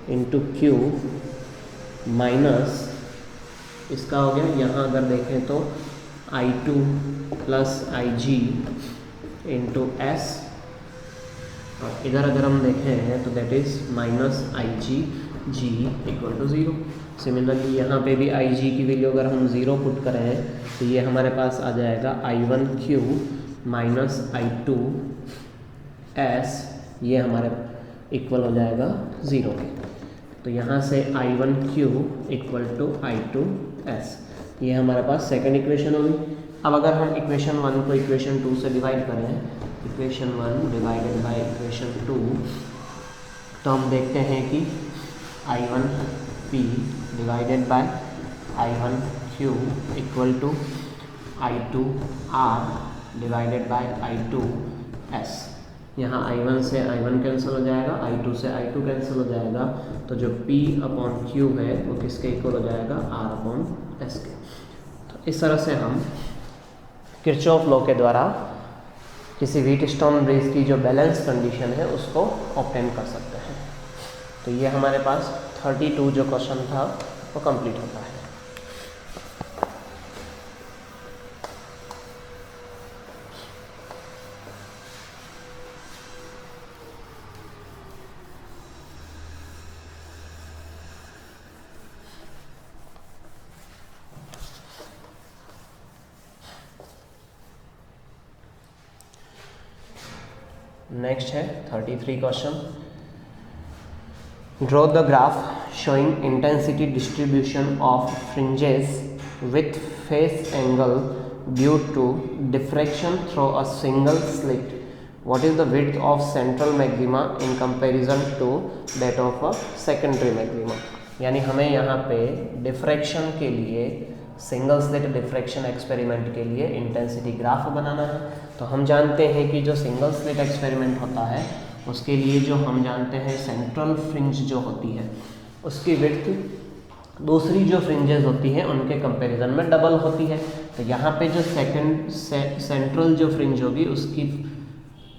into Q minus इसका हो गया, यहाँ अगर देखें तो I2 plus IG into S और इधर अगर हम देखें तो that is minus IG equal to 0। Similarly यहाँ पे भी IG की वैल्यू अगर हम 0 पुट करें तो ये हमारे पास आ जाएगा I1Q माइनस I2S, ये हमारे इक्वल हो जाएगा 0 के। तो यहाँ से I1Q इक्वल टू I2S, ये हमारे पास सेकंड इक्वेशन होगी। अब अगर हम इक्वेशन 1 को इक्वेशन 2 से डिवाइड करें, इक्वेशन 1 डिवाइडेड बाय इक्वेशन 2, तो हम देखते हैं कि I1P divided by I1Q equal to I2R divided by I2S। यहाँ I1 से I1 कैंसिल हो जाएगा, I2 से I2 कैंसिल हो जाएगा, तो जो P अपॉन Q है वो किसके इक्वल हो जाएगा R अपॉन S के। तो इस तरह से हम किरचॉफ लॉ के द्वारा किसी व्हीटस्टोन ब्रिज की जो बैलेंस कंडीशन है उसको ऑब्टेन कर सकते हैं। तो ये हमारे पास 32 जो क्वेश्चन था वो कंप्लीट होता है। नेक्स्ट है 33 question. Draw the graph showing intensity distribution of fringes with phase angle due to diffraction through a single slit. What is the width of central maxima in comparison to that of a secondary maxima? यानी हमें यहाँ पे diffraction के लिए single slit diffraction experiment के लिए intensity graph बनाना है। तो हम जानते हैं कि जो सिंगल स्लिट एक्सपेरिमेंट होता है उसके लिए जो हम जानते हैं सेंट्रल फ्रिंज जो होती है उसकी विड्थ दूसरी जो फ्रिंजेस होती हैं उनके कंपैरिजन में डबल होती है। तो यहाँ पे जो सेंट्रल जो फ्रिंज होगी उसकी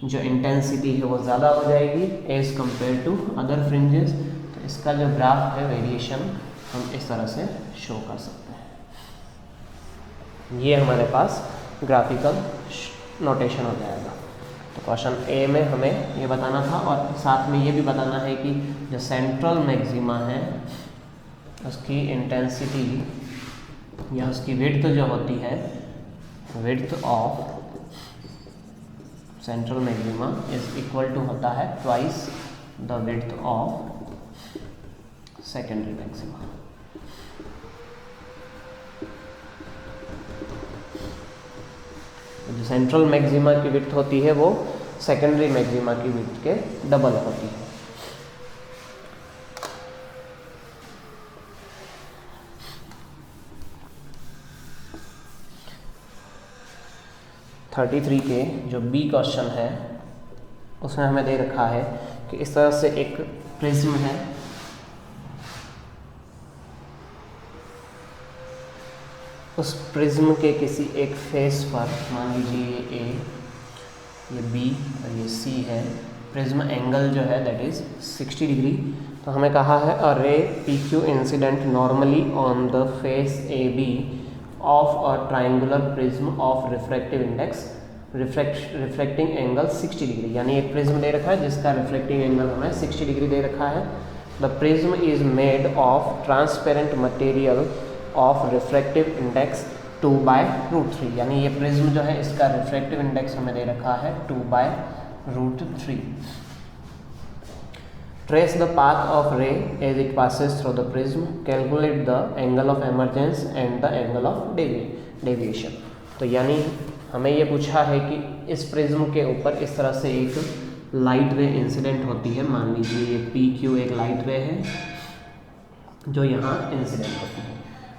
जो इंटेंसिटी है वो ज़्यादा हो जाएगी as compare to other fringes. तो इसका जो ग्राफ है वेरिएशन हम इस तरह से शो कर सकते हैं। ये हमारे पास ग्राफिकल नोटेशन हो जाएगा। तो क्वेश्चन ए में हमें ये बताना था और साथ में ये भी बताना है कि जो सेंट्रल मैक्सिमा है उसकी इंटेंसिटी या उसकी विड्थ जो होती है, width of central maxima is equal to होता है twice the width of secondary maxima. जो सेंट्रल मैक्सिमा की विड्थ होती है वो सेकेंडरी मैक्सिमा की विड्थ के डबल होती है। थर्टी थ्री के जो बी क्वेश्चन है उसमें हमें दे रखा है कि इस तरह से एक प्रिज्म है, उस प्रिज्म के किसी एक फेस पर मान लीजिए ये ए, ये बी और ये सी है। प्रिज्म एंगल जो है दैट इज़ 60 डिग्री। तो हमें कहा है a ray P Q incident normally on the face A B of a triangular prism of refractive index reflecting angle 60 degree. यानी एक प्रिज्म दे रखा है जिसका रिफ्लेक्टिंग एंगल हमें 60 डिग्री दे रखा है। The prism is made of transparent material of refractive index 2/√3। यानी ये प्रिज्म जो है इसका रिफ्रैक्टिव इंडेक्स हमें दे रखा है 2/√3। Trace the path of ray as it passes through the prism, calculate the angle of emergence and the angle of deviation. तो यानी हमें ये पूछा है कि इस प्रिज्म के ऊपर इस तरह से एक लाइट रे इंसिडेंट होती है। मान लीजिए ये पी क्यू एक लाइट रे है जो यहाँ इंसिडेंट होती है।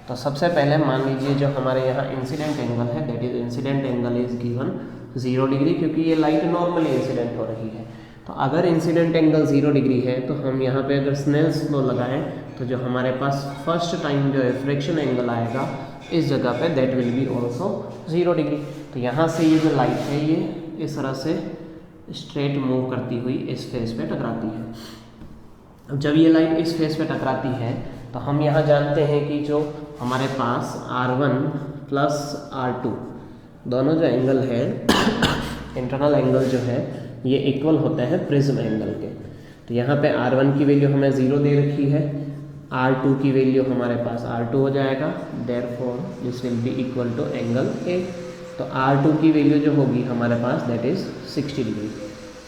तो सबसे पहले मान लीजिए जो हमारे यहाँ इंसिडेंट एंगल है that is incident angle is given 0 degree, क्योंकि ये लाइट नॉर्मली इंसिडेंट हो रही है। तो अगर इंसिडेंट एंगल 0 डिग्री है तो हम यहाँ पे अगर स्नेल्स लॉ लगाएं तो जो हमारे पास फर्स्ट टाइम जो रिफ्रैक्शन एंगल आएगा इस जगह पे that will B also 0 degree. तो यहाँ से ये जो लाइट है ये इस तरह से स्ट्रेट मूव करती हुई इस फेस पे टकराती है। अब जब ये लाइट इस फेस पे टकराती है तो हम यहाँ जानते हैं कि जो हमारे पास R1 प्लस R2 दोनों जो एंगल है इंटरनल एंगल जो है ये इक्वल होते हैं प्रिज्म एंगल के। तो यहाँ पे R1 की वैल्यू हमें 0 दे रखी है, R2 की वैल्यू हमारे पास R2 हो जाएगा, therefore this will be equal to angle A। तो R2 की वैल्यू जो होगी हमारे पास दैट इज़ 60 डिग्री।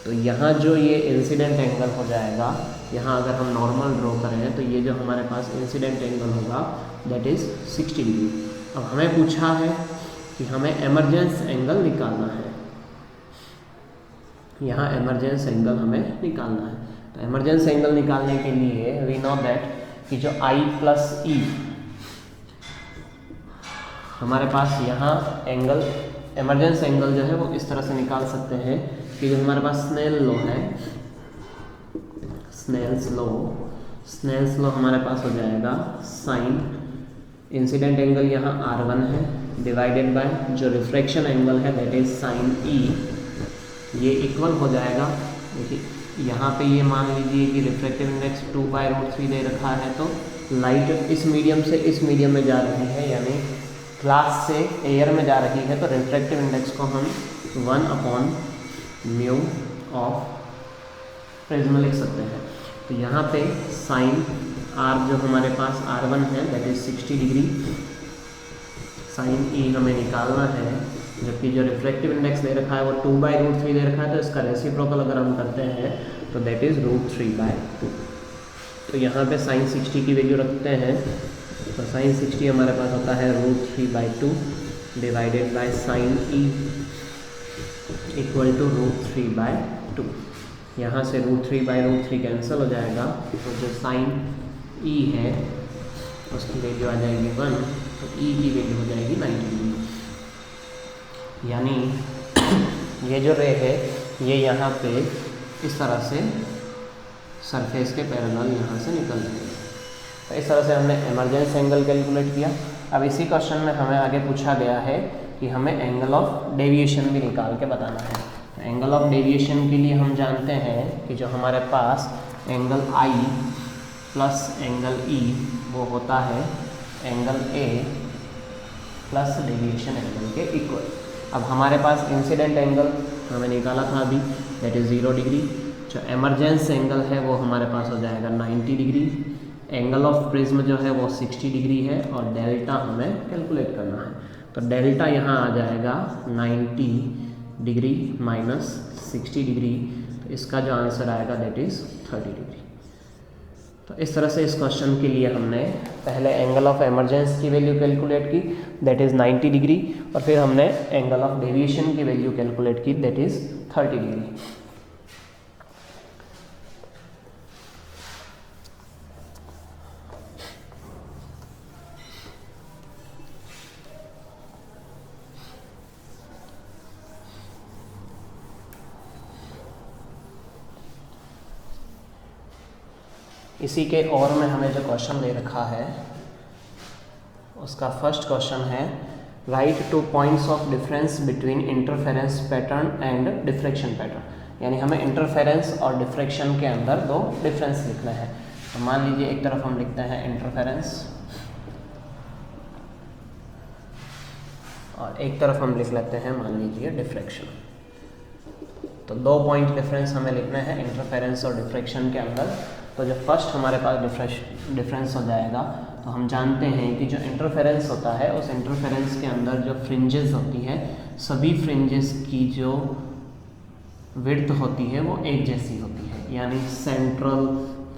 तो यहाँ जो ये इंसिडेंट एंगल हो जाएगा, यहाँ अगर हम नॉर्मल ड्रॉ करें तो ये जो हमारे पास इंसिडेंट एंगल होगा दैट इज़ 60 डिग्री। अब हमें पूछा है कि हमें एमरजेंस एंगल निकालना है, यहाँ एमरजेंस एंगल हमें निकालना है। तो एमरजेंस एंगल निकालने के लिए वी नो दैट कि जो I प्लस E हमारे पास यहाँ एंगल एमरजेंस एंगल जो है वो इस तरह से निकाल सकते हैं कि जो हमारे पास स्नेल लॉ है, स्नेल्स लॉ हमारे पास हो जाएगा साइन इंसिडेंट एंगल यहाँ R1 है डिवाइडेड बाय जो रिफ्रैक्शन एंगल है दैट इज साइन E, ये इक्वल हो जाएगा। देखिए यहाँ पे ये मान लीजिए कि रिफ्रैक्टिव इंडेक्स 2/√3 दे रखा है, तो लाइट इस मीडियम से इस मीडियम में जा रही है यानी ग्लास से एयर में जा रही है, तो रिफ्रैक्टिव इंडेक्स को हम 1/μ ऑफ प्रिज्म लिख सकते हैं। तो यहाँ पे साइन R जो हमारे पास R1 है that is 60 degree, sine E हमें निकालना है जबकि जो रिफ्रैक्टिव इंडेक्स दे रखा है वो 2/√3 दे रखा है, तो इसका रेसिप्रोकल अगर हम करते हैं तो दैट इज़ √3/2। तो यहाँ पे sin 60 की वैल्यू रखते हैं, तो sin 60 हमारे पास होता है √3/2 divided by sin e equal to √3/2। यहाँ से √3/√3 कैंसिल हो जाएगा, तो जो sin e है उसकी वैल्यू आ जाएगी 1, तो e की वैल्यू हो जाएगी 90 डिग्री। यानी ये जो रे है ये यहाँ पे इस तरह से सरफेस के पैरेलल यहाँ से निकल जाएगी। तो इस तरह से हमने इमरजेंस एंगल कैलकुलेट किया। अब इसी क्वेश्चन में हमें आगे पूछा गया है कि हमें एंगल ऑफ डेविएशन भी निकाल के बताना है। तो एंगल ऑफ डेविएशन के लिए हम जानते हैं कि जो हमारे पास angle I plus angle E वो होता है angle A plus deviation angle के इक्वल। अब हमारे पास इंसिडेंट एंगल हमें निकाला था अभी, दैट इज़ 0 डिग्री। जो एमरजेंस एंगल है वो हमारे पास हो जाएगा 90 डिग्री। एंगल ऑफ प्रिज्म जो है वो 60 डिग्री है और डेल्टा हमें कैलकुलेट करना है। तो डेल्टा यहाँ आ जाएगा 90 डिग्री माइनस 60 डिग्री, तो इसका जो आंसर आएगा दैट इज़ 30 डिग्री। तो इस तरह से इस क्वेश्चन के लिए हमने पहले एंगल ऑफ एमरजेंस की वैल्यू कैलकुलेट की, दैट इज़ 90 डिग्री, और फिर हमने एंगल ऑफ डेविएशन की वैल्यू कैलकुलेट की, दैट इज़ 30 डिग्री। इसी के और में हमें जो क्वेश्चन दे रखा है उसका फर्स्ट क्वेश्चन है right 2 points of difference between interference pattern and diffraction pattern. यानी हमें इंटरफेरेंस और डिफ्रैक्शन के अंदर दो डिफरेंस लिखना है। तो मान लीजिए एक तरफ हम लिखते हैं इंटरफेरेंस और एक तरफ हम लिख लेते हैं मान लीजिए डिफ्रैक्शन। तो 2 पॉइंट डिफरेंस हमें लिखना है इंटरफेरेंस और डिफ्रैक्शन के अंदर। तो जो फर्स्ट हमारे पास डिफरेंस हो जाएगा, तो हम जानते हैं कि जो इंटरफेरेंस होता है उस इंटरफेरेंस के अंदर जो फ्रिंजेस होती है सभी फ्रिंजेस की जो विड्थ होती है वो एक जैसी होती है। यानी सेंट्रल,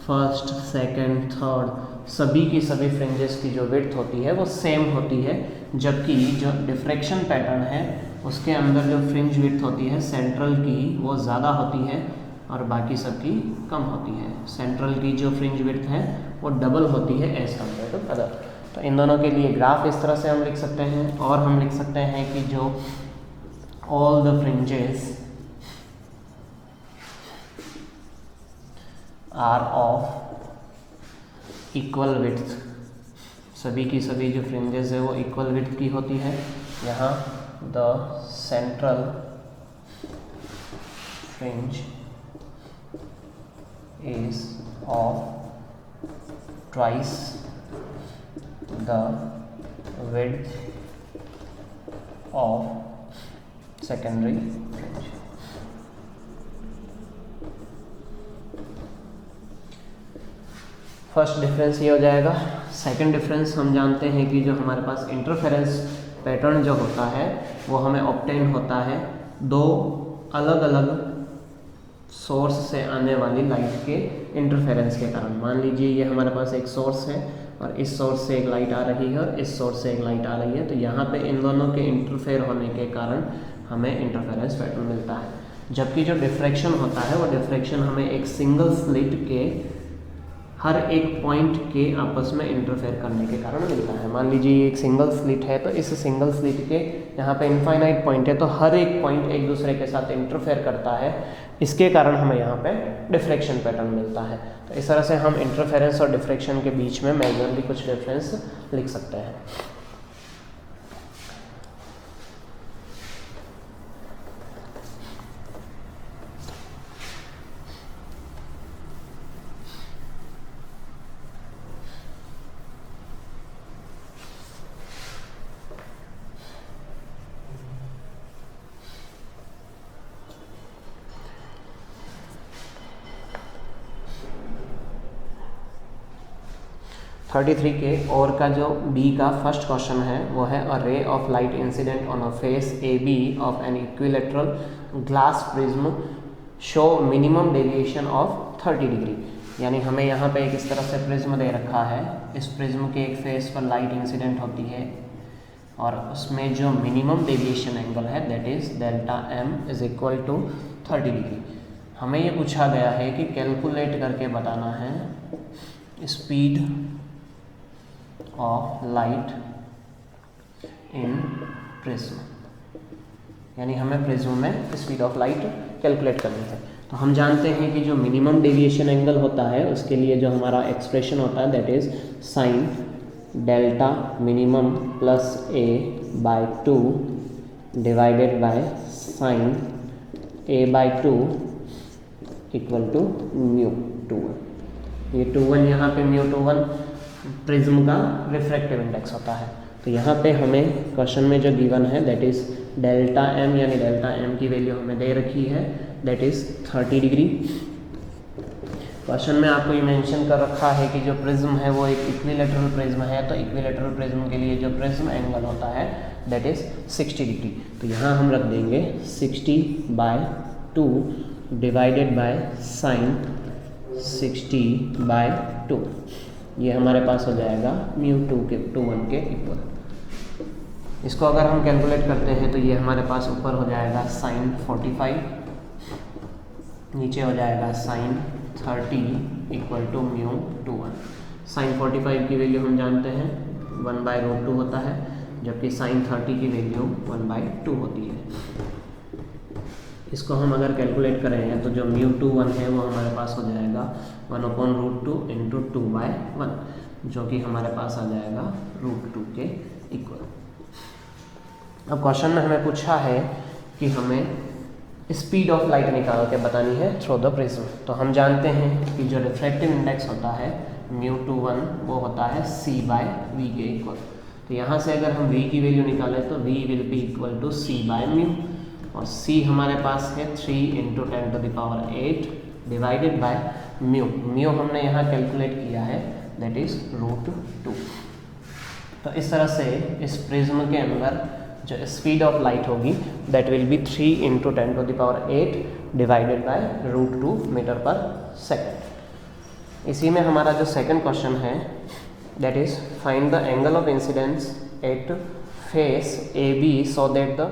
फर्स्ट, सेकंड, थर्ड सभी की सभी फ्रिंजेस की जो विड्थ होती है वो सेम होती है। जबकि जो डिफ्रैक्शन पैटर्न है उसके अंदर जो फ्रिंज विड्थ होती है सेंट्रल की वो ज़्यादा होती है और बाकी सबकी कम होती है। सेंट्रल की जो फ्रिंज विड्थ है वो डबल होती है एज कम्पेयर टू अदर। तो इन दोनों के लिए ग्राफ इस तरह से हम लिख सकते हैं, और हम लिख सकते हैं कि जो all the fringes are of equal width, सभी की सभी जो फ्रिंजेस है वो इक्वल विड्थ की होती है। यहाँ the central fringe is of twice the width of secondary fringe। First difference ये हो जाएगा। सेकंड डिफरेंस हम जानते हैं कि जो हमारे पास इंटरफेरेंस पैटर्न जो होता है वो हमें ऑब्टेन होता है दो अलग अलग सोर्स से आने वाली लाइट के इंटरफेरेंस के कारण। मान लीजिए ये हमारे पास एक सोर्स है और इस सोर्स से एक लाइट आ रही है और इस सोर्स से एक लाइट आ रही है, तो यहाँ पे इन दोनों के इंटरफेयर होने के कारण हमें इंटरफेरेंस पैटर्न मिलता है। जबकि जो डिफ्रैक्शन होता है वो डिफ्रैक्शन हमें एक सिंगल स्लिट के हर एक पॉइंट के आपस में इंटरफेयर करने के कारण मिलता है। मान लीजिए ये एक सिंगल स्लिट है, तो इस सिंगल स्लिट के यहाँ पे इनफाइनाइट पॉइंट है, तो हर एक पॉइंट एक दूसरे के साथ इंटरफेयर करता है, इसके कारण हमें यहाँ पे डिफ्रैक्शन पैटर्न मिलता है। तो इस तरह से हम इंटरफेरेंस और डिफ्रैक्शन के बीच में मेजरली कुछ डिफरेंस लिख सकते हैं। 33 के और का जो बी का फर्स्ट क्वेश्चन है वो है a ray of light incident on a face A B of an equilateral glass prism show minimum deviation of 30 degree. यानी हमें यहाँ पे एक इस तरह से प्रिज्म दे रखा है, इस प्रिज्म के एक फेस पर लाइट इंसिडेंट होती है और उसमें जो मिनिमम डेविएशन एंगल है that is delta M is equal to 30 degree. हमें ये पूछा गया है कि कैलकुलेट करके बताना है speed of light in prism, यानी हमें प्रिज्म में स्पीड ऑफ लाइट कैलकुलेट करनी है। तो हम जानते हैं कि जो मिनिमम डेविएशन एंगल होता है उसके लिए जो हमारा एक्सप्रेशन होता है that is sine delta minimum plus A by 2 divided by sine A by 2 equal to mu 2। ये 2 यहाँ पे म्यू 2 प्रिज्म का रिफ्रैक्टिव इंडेक्स होता है। तो यहाँ पे हमें क्वेश्चन में जो गिवन है दैट इज डेल्टा एम, यानी डेल्टा एम की वैल्यू हमें दे रखी है दैट इज 30 डिग्री। क्वेश्चन में आपको ये मेंशन कर रखा है कि जो प्रिज्म है वो एक इक्विलेटरल प्रिज्म है, तो इक्विलेटरल प्रिज्म के लिए जो प्रिज्म एंगल होता है दैट इज 60 डिग्री। तो यहाँ हम रख देंगे 60/2 डिवाइडेड बाय साइन 60/2। ये हमारे पास हो जाएगा म्यू 21 के इक्वल। इसको अगर हम कैलकुलेट करते हैं तो ये हमारे पास ऊपर हो जाएगा साइन 45, नीचे हो जाएगा sine 30 equal to mu 21। Sine 45 की वैल्यू हम जानते हैं 1/√2 होता है, जबकि साइन 30 की वैल्यू 1/2 होती है। इसको हम अगर कैलकुलेट करें तो जो म्यू 21 है वो हमारे पास हो जाएगा 1/√2 इंटू 2/1, जो कि हमारे पास आ जाएगा √2 के इक्वल। अब क्वेश्चन में हमें पूछा है कि हमें स्पीड ऑफ लाइट निकाल के बतानी है थ्रू द प्रिज्म। तो हम जानते हैं कि जो रिफ्रैक्टिव इंडेक्स होता है म्यू 21 वो होता है c/v के इक्वल। तो यहाँ से अगर हम v की वैल्यू निकालें तो v will be equal to c/म्यू, और c हमारे पास है 3 × 10⁸ डिवाइडेड बाय म्यू। म्यू हमने यहाँ कैलकुलेट किया है दैट इज √2। तो इस तरह से इस प्रिज्म के अंदर जो स्पीड ऑफ लाइट होगी that will be 3 × 10⁸ divided by √2 metre पर सेकेंड। इसी में हमारा जो सेकंड क्वेश्चन है that is find the angle of incidence at face A B so that the